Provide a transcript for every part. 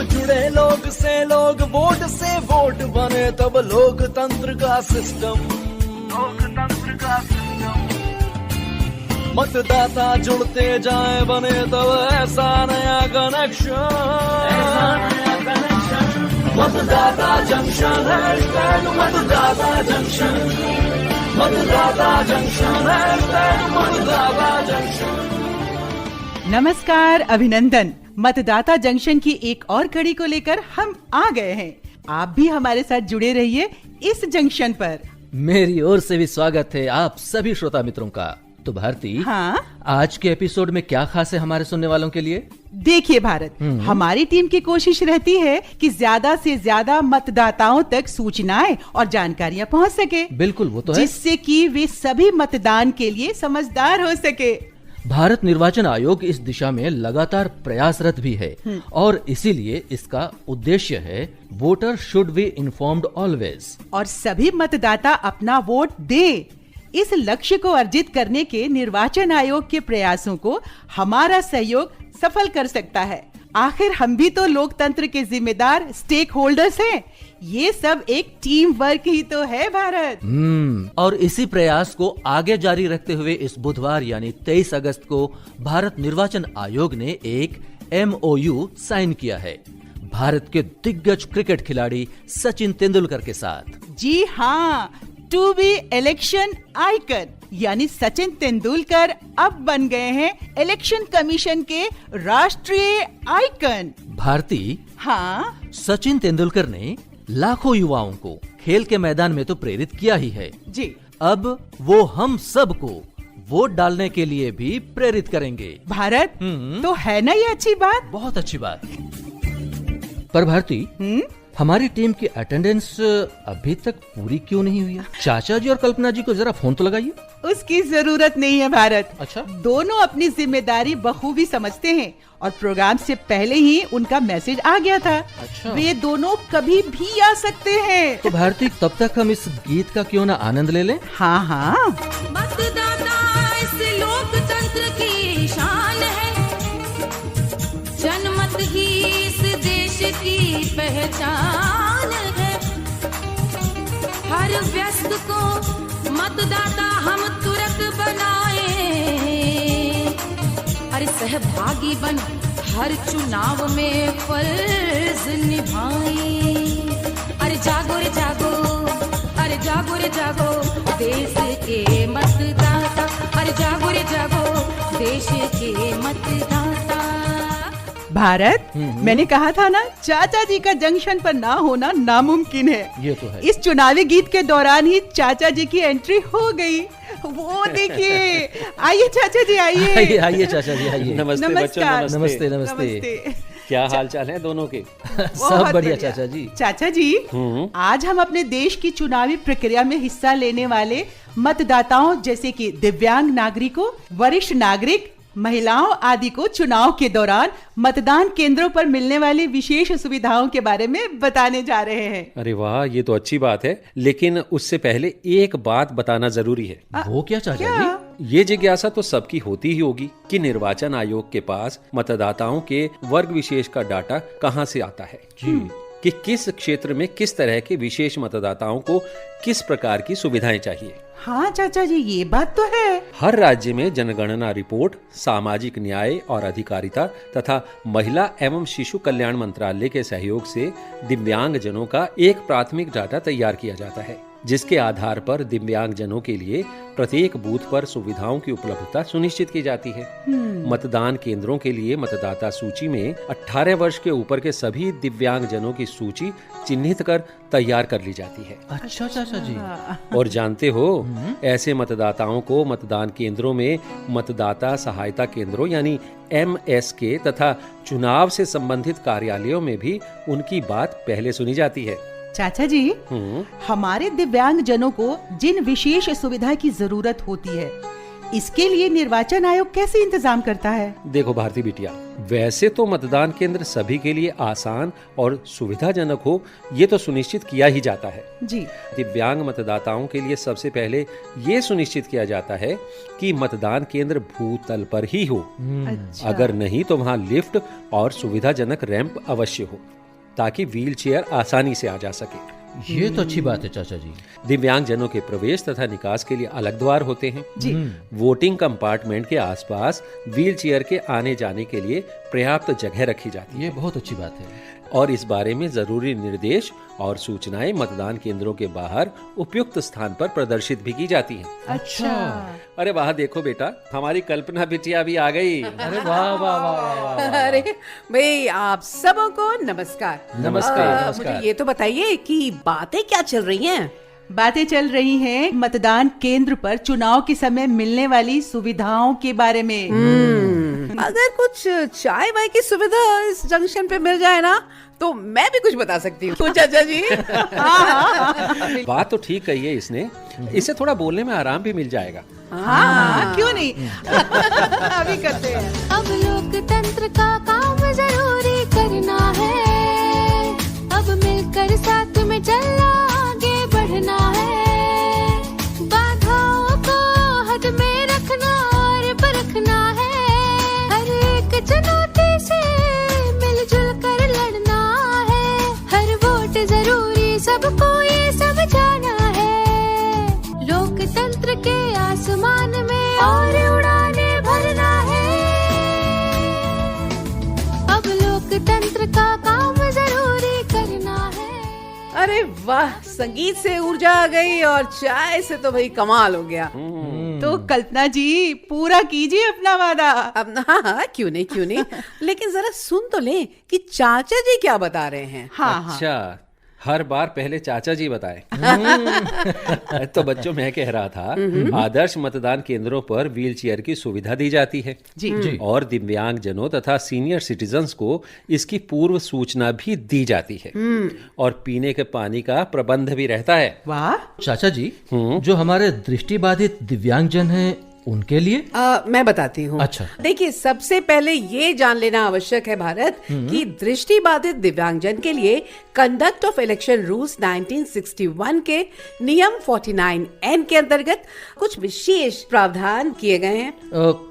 जुड़े लोग से लोग, वोट से वोट बने, तब लोकतंत्र का सिस्टम, लोकतंत्र का सिस्टम। मतदाता जुड़ते जाए बने तब ऐसा नया कनेक्शन, ऐसा नया कनेक्शन। मतदाता जंक्शन, हैशटैग मतदाता जंक्शन, मतदाता जंक्शन, हैशटैग मतदाता जंक्शन। नमस्कार, अभिनंदन। मतदाता जंक्शन की एक और कड़ी को लेकर हम आ गए हैं। आप भी हमारे साथ जुड़े रहिए इस जंक्शन पर। मेरी ओर से भी स्वागत है आप सभी श्रोता मित्रों का। तो भारती, हाँ, आज के एपिसोड में क्या खास है हमारे सुनने वालों के लिए? देखिए भारत, हमारी टीम की कोशिश रहती है कि ज्यादा से ज्यादा मतदाताओं तक सूचनाएं और जानकारियां पहुंच सके। बिल्कुल, वो तो है, जिससे कि वे सभी मतदान के लिए समझदार हो सके। भारत निर्वाचन आयोग इस दिशा में लगातार प्रयासरत भी है और इसीलिए इसका उद्देश्य है voter should be informed always, और सभी मतदाता अपना वोट दे। इस लक्ष्य को अर्जित करने के निर्वाचन आयोग के प्रयासों को हमारा सहयोग सफल कर सकता है। आखिर हम भी तो लोकतंत्र के जिम्मेदार स्टेक होल्डर्स हैं। ये सब एक टीम वर्क ही तो है भारत। और इसी प्रयास को आगे जारी रखते हुए इस बुधवार यानी 23 अगस्त को भारत निर्वाचन आयोग ने एक MOU साइन किया है भारत के दिग्गज क्रिकेट खिलाड़ी सचिन तेंदुलकर के साथ। जी हाँ, टू बी इलेक्शन आइकन यानी सचिन तेंदुलकर अब बन गए हैं इलेक्शन कमीशन के राष्ट्रीय आइकन। भारती, हाँ, सचिन तेंदुलकर ने लाखों युवाओं को खेल के मैदान में तो प्रेरित किया ही है जी। अब वो हम सब को वोट डालने के लिए भी प्रेरित करेंगे। भारत, तो है ना ये अच्छी बात? बहुत अच्छी बात। पर भारती, हमारी टीम की अटेंडेंस अभी तक पूरी क्यों नहीं हुई है? चाचा जी और कल्पना जी को जरा फोन तो लगाइए। उसकी जरूरत नहीं है भारत। अच्छा? दोनों अपनी जिम्मेदारी बखूबी समझते हैं और प्रोग्राम से पहले ही उनका मैसेज आ गया था। अच्छा। वे दोनों कभी भी आ सकते हैं। तो भारती, तब तक हम इस गीत का क्यों ना आनंद ले लें? हाँ हाँ। मतदाता इस लोकतंत्र की शान है, जनमत ही इस देश की पहचान है। हर व्यस्त को मतदाता हम तुरंत बनाए, अरे सहभागी बन हर चुनाव में फर्ज निभाए। अरे जागो रे जागो, अरे जागो रे जागो देश के मतदाता, अरे जागो रे जागो देश के मतदाता। भारत, मैंने कहा था ना, चाचा जी का जंक्शन पर ना होना नामुमकिन है। ये तो है। इस चुनावी गीत के दौरान ही चाचा जी की एंट्री हो गई। वो देखिए, आइए चाचा जी, आइए। आइए चाचा जी, आइए। नमस्ते बच्चों, नमस्ते। नमस्ते। क्या हाल चाल है दोनों के? सब बढ़िया चाचा जी। चाचा जी, आज हम अपने देश की चुनावी प्रक्रिया में हिस्सा लेने वाले मतदाताओं जैसे कि दिव्यांग नागरिकों, वरिष्ठ नागरिक, महिलाओं आदि को चुनाव के दौरान मतदान केंद्रों पर मिलने वाली विशेष सुविधाओं के बारे में बताने जा रहे हैं। अरे वाह, ये तो अच्छी बात है, लेकिन उससे पहले एक बात बताना जरूरी है। वो क्या चाचा जी? ये जिज्ञासा तो सबकी होती ही होगी कि निर्वाचन आयोग के पास मतदाताओं के वर्ग विशेष का डाटा कहाँ से आता है जी, कि किस क्षेत्र में किस तरह के विशेष मतदाताओं को किस प्रकार की सुविधाएं चाहिए। हाँ चाचा जी, ये बात तो है। हर राज्य में जनगणना रिपोर्ट, सामाजिक न्याय और अधिकारिता तथा महिला एवं शिशु कल्याण मंत्रालय के सहयोग से दिव्यांग जनों का एक प्राथमिक डाटा तैयार किया जाता है, जिसके आधार पर दिव्यांग जनों के लिए प्रत्येक बूथ पर सुविधाओं की उपलब्धता सुनिश्चित की जाती है। मतदान केंद्रों के लिए मतदाता सूची में 18 वर्ष के ऊपर के सभी दिव्यांग जनों की सूची चिन्हित कर तैयार कर ली जाती है। अच्छा चाचा जी। और जानते हो, ऐसे मतदाताओं को मतदान केंद्रों में मतदाता सहायता केंद्रों यानी MSK तथा चुनाव से संबंधित कार्यालयों में भी उनकी बात पहले सुनी जाती है। चाचा जी, हमारे दिव्यांग जनों को जिन विशेष सुविधा की जरूरत होती है, इसके लिए निर्वाचन आयोग कैसे इंतजाम करता है? देखो भारती बिटिया, वैसे तो मतदान केंद्र सभी के लिए आसान और सुविधाजनक हो, ये तो सुनिश्चित किया ही जाता है। जी। दिव्यांग मतदाताओं के लिए सबसे पहले ये सुनिश्चित किया जाता है कि मतदान केंद्र भूतल पर ही हो। अच्छा। अगर नहीं तो वहां लिफ्ट और सुविधाजनक रैंप अवश्य हो, ताकि व्हीलचेयर आसानी से आ जा सके। ये तो अच्छी बात है चाचा जी। दिव्यांग जनों के प्रवेश तथा निकास के लिए अलग द्वार होते हैं। जी। वोटिंग कंपार्टमेंट के आसपास व्हीलचेयर के आने जाने के लिए पर्याप्त जगह रखी जाती है। ये बहुत अच्छी बात है। और इस बारे में जरूरी निर्देश और सूचनाएं मतदान केंद्रों के बाहर उपयुक्त स्थान पर प्रदर्शित भी की जाती हैं। अच्छा। अरे वाह, देखो बेटा, हमारी कल्पना बिटिया भी आ गई। अरे वाह वाह वाह वाह। अरे भाई, आप सबों को नमस्कार। नमस्कार। मुझे ये तो बताइए कि बातें क्या चल रही हैं? बातें चल रही हैं मतदान केंद्र पर चुनाव के समय मिलने वाली सुविधाओं के बारे में। अगर कुछ चाय वाय की सुविधा इस जंक्शन पे मिल जाए ना, तो मैं भी कुछ बता सकती हूँ चाचा जी। बात तो ठीक कही है इसने, इसे थोड़ा बोलने में आराम भी मिल जाएगा। हाँ, क्यों नहीं। अभी करते हैं। अब लोकतंत्र का काम जरूरी करना है, अब मिलकर साथ में चलना, आगे बढ़ना है, बाधाओं को हद में रखना और परखना है, हर एक चुनौती से मिलजुल कर लड़ना है, हर वोट जरूरी सबको ये समझाना है, लोकतंत्र के आसमान में और उड़ाने भरना है, अब लोकतंत्र का काम जरूरी करना है। अरे वाह, संगीत से ऊर्जा आ गई और चाय से तो भाई कमाल हो गया। तो कल्पना जी, पूरा कीजिए अपना वादा। अब हाँ, क्यों नहीं लेकिन जरा सुन तो ले कि चाचा जी क्या बता रहे हैं। हाँ। अच्छा, हर बार पहले चाचा जी बताए। तो बच्चों, मैं कह रहा था, आदर्श मतदान केंद्रों पर व्हीलचेयर की सुविधा दी जाती है। जी। और दिव्यांग जनों तथा सीनियर सिटीजन्स को इसकी पूर्व सूचना भी दी जाती है। और पीने के पानी का प्रबंध भी रहता है। वाह। चाचा जी, जो हमारे दृष्टिबाधित दिव्यांगजन हैं, उनके लिए मैं बताती हूँ। अच्छा। देखिए, सबसे पहले ये जान लेना आवश्यक है भारत कि दृष्टिबाधित दिव्यांगजन के लिए कंडक्ट ऑफ इलेक्शन रूल्स 1961 के नियम 49N के अंतर्गत कुछ विशेष प्रावधान किए गए हैं।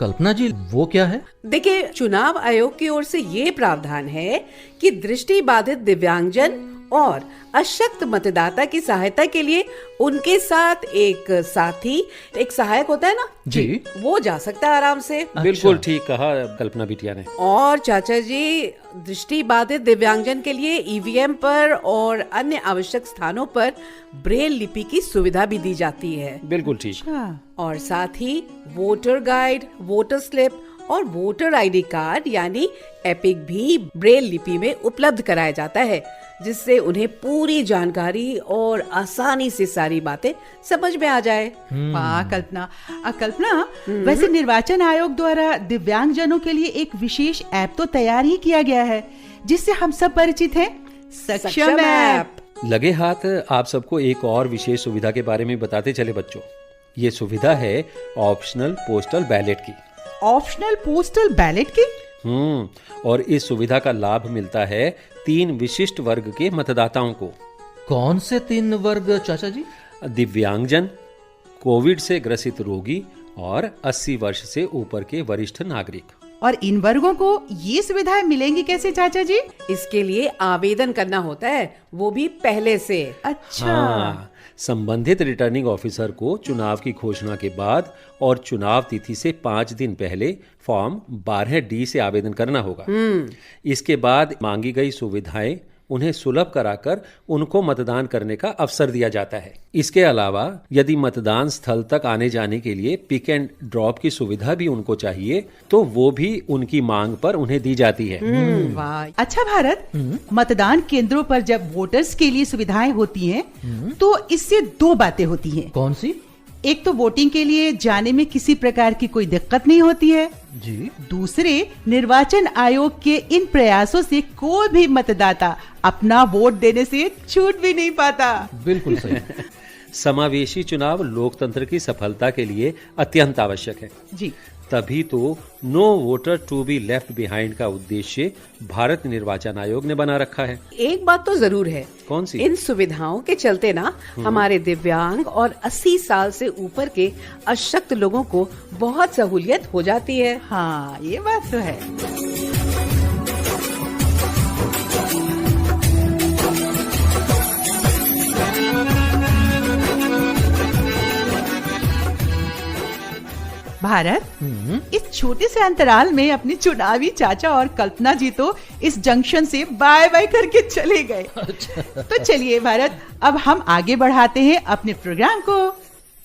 कल्पना जी, वो क्या है? देखिए, चुनाव आयोग की ओर से ये प्रावधान है कि दृष्टिबाधित दिव्यांगजन और अशक्त मतदाता की सहायता के लिए उनके साथ एक साथी, एक सहायक होता है ना जी, वो जा सकता है आराम से। बिल्कुल ठीक कहा कल्पना बिटिया ने। और चाचा जी, दृष्टिबाधित दिव्यांगजन के लिए ईवीएम पर और अन्य आवश्यक स्थानों पर ब्रेल लिपि की सुविधा भी दी जाती है। बिल्कुल ठीक। अच्छा। और साथ ही वोटर गाइड, वोटर स्लिप और वोटर आईडी कार्ड यानी एपिक भी ब्रेल लिपि में उपलब्ध कराया जाता है, जिससे उन्हें पूरी जानकारी और आसानी से सारी बातें समझ में आ जाए। वाह कल्पना। कल्पना, वैसे निर्वाचन आयोग द्वारा दिव्यांगजनों के लिए एक विशेष ऐप तो तैयार ही किया गया है, जिससे हम सब परिचित हैं, सक्षम ऐप। लगे हाथ आप सबको एक और विशेष सुविधा के बारे में बताते चले बच्चों। ये सुविधा है ऑप्शनल पोस्टल बैलेट की। ऑप्शनल पोस्टल बैलेट की? और इस सुविधा का लाभ मिलता है 3 विशिष्ट वर्ग के मतदाताओं को। कौन से 3 वर्ग चाचा जी? दिव्यांगजन, कोविड से ग्रसित रोगी और 80 वर्ष से ऊपर के वरिष्ठ नागरिक। और इन वर्गों को ये सुविधाएं मिलेंगी कैसे चाचा जी? इसके लिए आवेदन करना होता है, वो भी पहले से। अच्छा। हाँ, संबंधित रिटर्निंग ऑफिसर को चुनाव की घोषणा के बाद और चुनाव तिथि से 5 दिन पहले फॉर्म 12D से आवेदन करना होगा। इसके बाद मांगी गई सुविधाएं उन्हें सुलभ कराकर उनको मतदान करने का अवसर दिया जाता है। इसके अलावा यदि मतदान स्थल तक आने जाने के लिए पिक एंड ड्रॉप की सुविधा भी उनको चाहिए, तो वो भी उनकी मांग पर उन्हें दी जाती है। वाह। अच्छा भारत, मतदान केंद्रों पर जब वोटर्स के लिए सुविधाएं होती हैं, तो इससे 2 बातें होती हैं। कौन सी? एक तो वोटिंग के लिए जाने में किसी प्रकार की कोई दिक्कत नहीं होती है जी। दूसरे, निर्वाचन आयोग के इन प्रयासों से कोई भी मतदाता अपना वोट देने से छूट भी नहीं पाता। बिल्कुल सही। समावेशी चुनाव लोकतंत्र की सफलता के लिए अत्यंत आवश्यक है। जी। तभी तो no voter to be left behind का उद्देश्य भारत निर्वाचन आयोग ने बना रखा है। एक बात तो जरूर है। कौन सी? इन सुविधाओं के चलते ना हमारे दिव्यांग और 80 साल से ऊपर के अशक्त लोगों को बहुत सहूलियत हो जाती है। हाँ, ये बात तो है। भारत इस छोटे से अंतराल में अपने चुनावी चाचा और कल्पना जी तो इस जंक्शन से बाय बाय करके चले गए। तो चलिए भारत, अब हम आगे बढ़ाते हैं अपने प्रोग्राम को।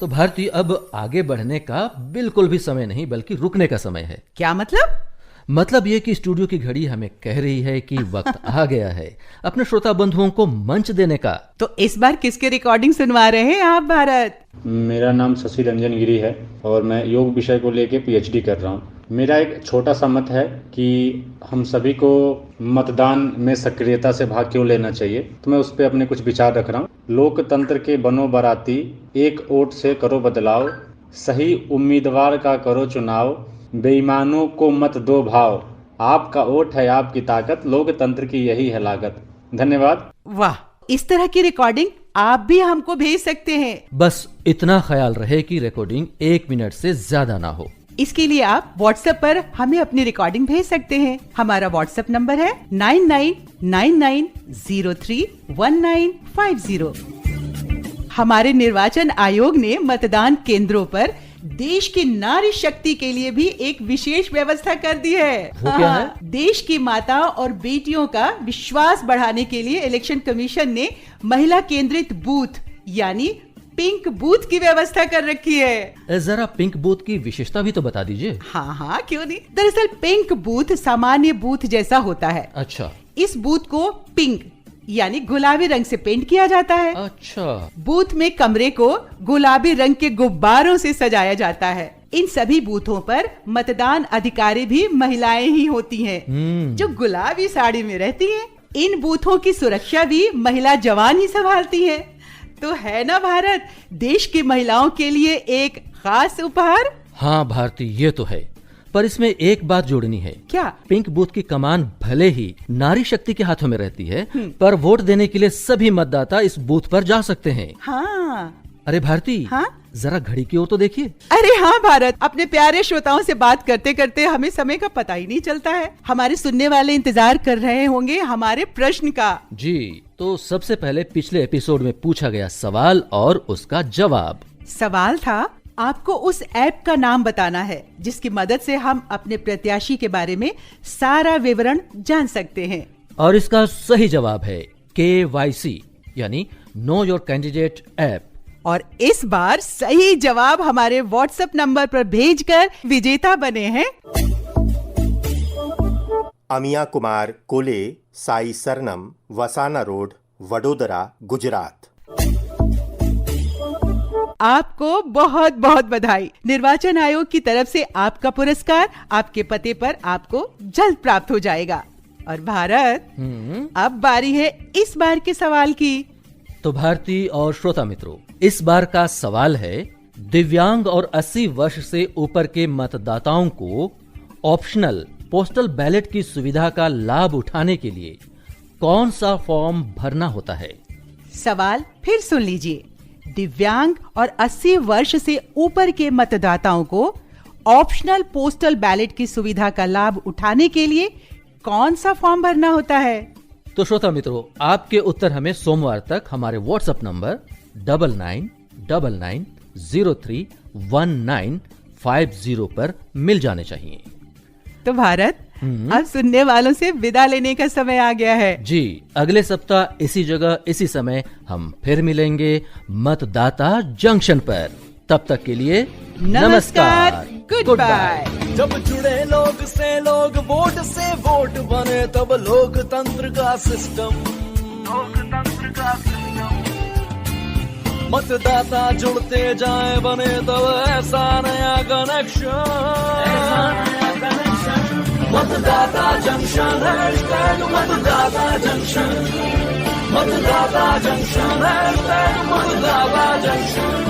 तो भारती, अब आगे बढ़ने का बिल्कुल भी समय नहीं बल्कि रुकने का समय है। क्या मतलब? मतलब ये कि स्टूडियो की घड़ी हमें कह रही है कि वक्त आ गया है अपने श्रोता बंधुओं को मंच देने का। तो इस बार किसके रिकॉर्डिंग सुनवा रहे हैं आप भारत? मेरा नाम शशि रंजन गिरी है और मैं योग विषय को लेके पीएचडी कर रहा हूँ। मेरा एक छोटा सा मत है कि हम सभी को मतदान में सक्रियता से भाग क्यों लेना चाहिए, तो मैं उस पर अपने कुछ विचार रख रहा हूँ। लोकतंत्र के बनो बाराती, एक वोट से करो बदलाव, सही उम्मीदवार का करो चुनाव, बेईमानों को मत दो भाव, आपका वोट है आपकी ताकत, लोकतंत्र की यही है लागत। धन्यवाद। वाह, इस तरह की रिकॉर्डिंग आप भी हमको भेज सकते हैं। बस इतना ख्याल रहे कि रिकॉर्डिंग 1 मिनट से ज्यादा ना हो। इसके लिए आप व्हाट्सएप पर हमें अपनी रिकॉर्डिंग भेज सकते हैं। हमारा व्हाट्सएप नंबर है 9999031950। हमारे निर्वाचन आयोग ने मतदान केंद्रों पर देश की नारी शक्ति के लिए भी एक विशेष व्यवस्था कर दी है। वो क्या है? देश की माताओं और बेटियों का विश्वास बढ़ाने के लिए इलेक्शन कमीशन ने महिला केंद्रित बूथ यानी पिंक बूथ की व्यवस्था कर रखी है। जरा पिंक बूथ की विशेषता भी तो बता दीजिए। हाँ, क्यों नहीं। दरअसल पिंक बूथ सामान्य बूथ जैसा होता है। अच्छा। इस बूथ को पिंक यानी गुलाबी रंग से पेंट किया जाता है। अच्छा। बूथ में कमरे को गुलाबी रंग के गुब्बारों से सजाया जाता है। इन सभी बूथों पर मतदान अधिकारी भी महिलाएं ही होती हैं, जो गुलाबी साड़ी में रहती हैं। इन बूथों की सुरक्षा भी महिला जवान ही संभालती हैं। तो है ना भारत, देश की महिलाओं के लिए एक खास उपहार। हाँ भारती, ये तो है, पर इसमें एक बात जोड़नी है। क्या? पिंक बूथ की कमान भले ही नारी शक्ति के हाथों में रहती है, पर वोट देने के लिए सभी मतदाता इस बूथ पर जा सकते हैं। हाँ। अरे भारती, हाँ? जरा घड़ी की ओर तो देखिए। अरे हाँ भारत, अपने प्यारे श्रोताओं से बात करते करते हमें समय का पता ही नहीं चलता है। हमारे सुनने वाले इंतजार कर रहे होंगे हमारे प्रश्न का। जी, तो सबसे पहले पिछले एपिसोड में पूछा गया सवाल और उसका जवाब। सवाल था, आपको उस ऐप का नाम बताना है जिसकी मदद से हम अपने प्रत्याशी के बारे में सारा विवरण जान सकते हैं। और इसका सही जवाब है KYC यानी नो योर कैंडिडेट ऐप। और इस बार सही जवाब हमारे व्हाट्सएप नंबर पर भेजकर विजेता बने हैं अमिया कुमार कोले, साई सरनम, वसाना रोड, वडोदरा, गुजरात। आपको बहुत बहुत बधाई। निर्वाचन आयोग की तरफ से आपका पुरस्कार आपके पते पर आपको जल्द प्राप्त हो जाएगा। और भारत, अब बारी है इस बार के सवाल की। तो भारती और श्रोता मित्रों, इस बार का सवाल है, दिव्यांग और 80 वर्ष से ऊपर के मतदाताओं को ऑप्शनल पोस्टल बैलेट की सुविधा का लाभ उठाने के लिए कौन सा फॉर्म भरना होता है? सवाल फिर सुन लीजिए। दिव्यांग और 80 वर्ष से ऊपर के मतदाताओं को ऑप्शनल पोस्टल बैलेट की सुविधा का लाभ उठाने के लिए कौन सा फॉर्म भरना होता है? तो श्रोता मित्रों, आपके उत्तर हमें सोमवार तक हमारे व्हाट्सएप नंबर 9999031950 पर मिल जाने चाहिए। तो भारत, अब सुनने वालों से विदा लेने का समय आ गया है। जी, अगले सप्ताह इसी जगह इसी समय हम फिर मिलेंगे मतदाता जंक्शन पर। तब तक के लिए नमस्कार, गुड बाय। जब जुड़े लोग से लोग, वोट से वोट बने, तब लोकतंत्र का सिस्टम मतदाता जुड़ते जाए बने, तब ऐसा नया कनेक्शन। मतदाता जंक्शन, मतदाता जंक्शन, मतदाता जंक्शन, मतदाता जंक्शन।